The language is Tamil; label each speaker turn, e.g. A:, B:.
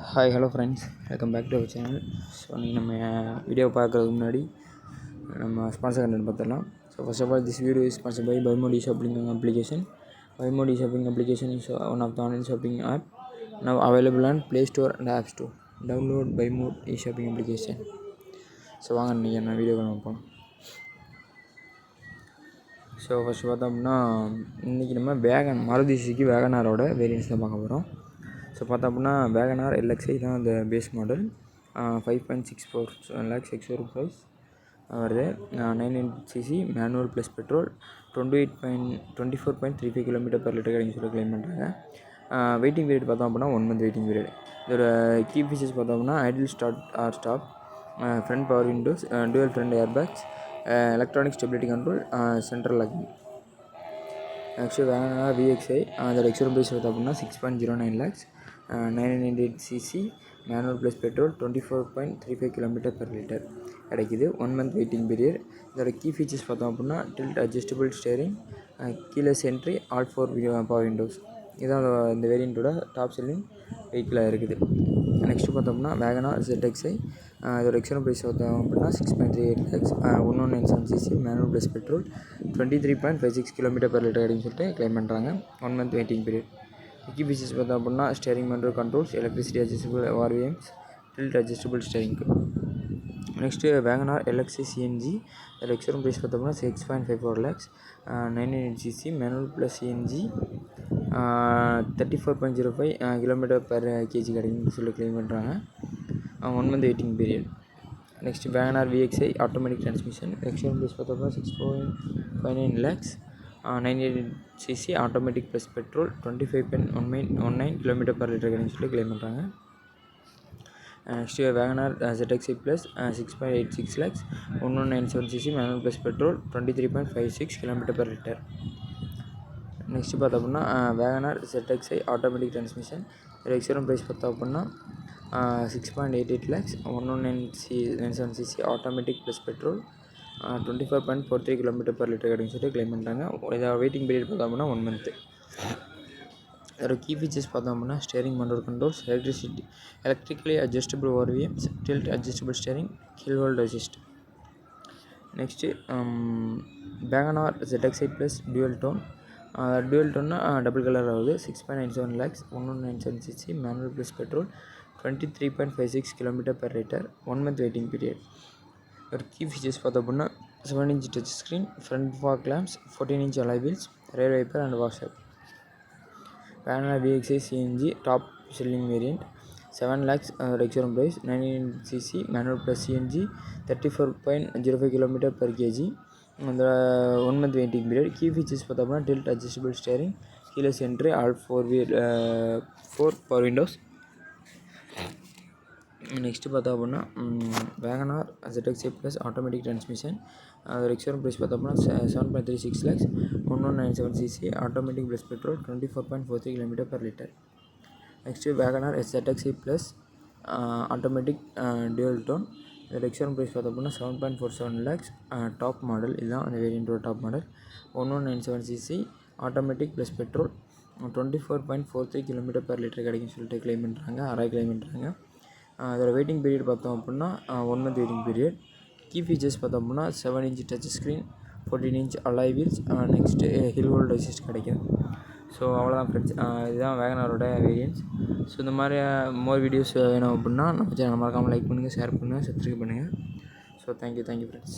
A: Hi hello friends, welcome back to our channel. So நீங்கள் நம்ம வீடியோ பார்க்குறதுக்கு முன்னாடி நம்ம ஸ்பான்சர் கண்டென்ட் பார்த்துடலாம். So first of all this video is sponsor by பைமோடி ஷாப்பிங் அப்ளிகேஷன். பைமோடி shopping application is one of the online shopping app now available on Play Store and App Store. Download பைமோடி ஷாப்பிங் அப்ளிகேஷன். ஸோ வாங்க நீங்கள் என்ன வீடியோ பார்ப்போம். ஸோ ஃபஸ்ட்டு பார்த்தோம் அப்படின்னா இன்றைக்கி நம்ம மாருதி சுசுகி வேகனாரோட வேரியன்ஸ் தான் பார்க்க போகிறோம். ஸோ பார்த்தோம் அப்படின்னா வேகனார் எல்எக்ஸ்ஐ தான் அந்த base model. 5.64 lakhs ex showroom price வருது. 990cc manual plus petrol 24.35 km/L கிடைக்கும் சொல்லி கிளைம் பண்ணுறாங்க. வெயிட்டிங் பீரியட் பார்த்தோம் அப்படின்னா 1 month வெயிட்டிங் பீரியட். இதோட கீ ஃபீச்சர்ஸ் பார்த்தோம் அப்படின்னா idle start or stop, front power windows, dual front airbags, electronic stability control, central locking. Next WagonR VXi அதோட எக்ஸ்ஷோரூம் ப்ரைஸ் பார்த்தோம் அப்படின்னா 6.09 lakhs, 998cc manual plus petrol 24.35 km/L கிடைக்கிது. 1 month வெயிட்டிங் பீரியட். இதோட கீ ஃபீச்சர்ஸ் பார்த்தோம் அப்படின்னா tilt adjustable steering, keyless entry, all 4 power windows. இதான் இந்த வேரியண்ட்டோட டாப் செல்லிங் வெஹிக்கிளாக இருக்குது. நெக்ஸ்ட்டு பார்த்தோம்னா வேகனார் ZXi இதோட எக்ஸ்ஷோரூம் ப்ரைஸ் பார்த்தோம் அப்படின்னா 6.38 lakhs, 1197cc manual plus petrol 23.56 km/L அப்படின்னு சொல்லிட்டு கிளைம் பண்ணுறாங்க. 1 month waiting period. Key features பார்த்தோம் அப்படின்னா steering motor controls, electricity adjustable ORVMs, tilt adjustable ஸ்டேரிங்க்கு. நெக்ஸ்ட்டு வேகனார் எல்எக்ஸ்ஐ சிஎன்ஜி இதோட எக்ஸ்ஷோரூம் ப்ரைஸ் பார்த்தோம்னா 6.54 lakhs, 998cc manual plus CNG 34.05 km/kg கிடைக்குன்னு சொல்லி கிளைம் பண்ணுறாங்க. 1 month waiting period. Next WagonR VXi automatic transmission ex showroom price பார்த்தோம்னா 6.59 lakhs, 980cc automatic plus petrol 25.19 km/L கிடைக்குன்னு சொல்லி கிளைம் பண்ணுறாங்க. Next WagonR ZXi plus 6.86 lakhs, 1197cc manual plus petrol 23.56 km/L. Next பார்த்தோம் அப்படின்னா வேகனார் ZXi ஆட்டோமேட்டிக் டிரான்ஸ்மிஷன் இதோட எக்ஸ்ஷோரூம் ப்ரைஸ் பார்த்தோம் அப்படின்னா 6.88 lakhs, 1197cc automatic plus petrol 24.43 km/L கிடைக்குன்னு சொல்லிட்டு கிளைம் பண்ணுறாங்க. இதோட வெயிட்டிங் பீரியட் பார்த்தோம் அப்படின்னா 1 month. அதோட கீ ஃபீச்சர்ஸ் பார்த்தோம் அப்படின்னா steering motor controls, electrically adjustable ORVMs, tilt adjustable steering, hill hold assist. Next WagonR ZXi plus dual டோன்னா டபுள் கலர் ஆகுது. 6.97 lakhs, 1197cc manual plus petrol 23.56 km/L. 1 month waiting period. ஒரு கீ ஃபீச்சர்ஸ் பார்த்தோம் அப்படின்னா 7-inch touch screen, front fog lamps, 14-inch alloy wheels, rear wiper and washer. WagonR VXi CNG top selling variant 7 lakhs அதோட ex showroom price, 900cc manual plus CNG 34.05 km/kg. அந்த 1 month waiting period. Key features பார்த்தோம் அப்படின்னா tilt adjustable steering, keyless entry, all 4 power windows. Next பார்த்தோம் அப்படின்னா WagonR ZXi plus automatic transmission அதோட எக்ஸ்ஷோரூம் ப்ரைஸ் பார்த்தோம் அப்படின்னா 7.36 lakhs, 1197cc automatic plus petrol 24.43 km/L. Next WagonR ZXi plus automatic dual tone இதோட எக்ஸ்ஷோரூம் ப்ரைஸ் பார்த்தோம் அப்படின்னா 7.47 lakhs, டாப் மாடல். இதுதான் அந்த வேரியண்ட்டோட top model. 1197cc automatic plus petrol 24.43 km/L கிடைக்குன்னு சொல்லிட்டு கிளைம் பண்ணுறாங்க. கிளைம் பண்ணுறாங்க. அதோட வெயிட்டிங் பீரியட் பார்த்தோம் அப்படின்னா 1 month waiting period. Key features பார்த்தோம் அப்படின்னா 7-inch touch screen, 14-inch alloy wheels, next hill hold assist கிடைக்கும். ஸோ அவ்வளோதான் ஃப்ரெண்ட்ஸ், இதுதான் வேகனாரோட வேரியன்ட்ஸ். ஸோ இந்த மாதிரி மோர் வீடியோஸ் வேணும் அப்படின்னா நம்ம சேனல் மறக்காமல் லைக் பண்ணுங்கள், ஷேர் பண்ணுங்கள், சப்ஸ்கிரைப் பண்ணுங்கள். So thank you friends.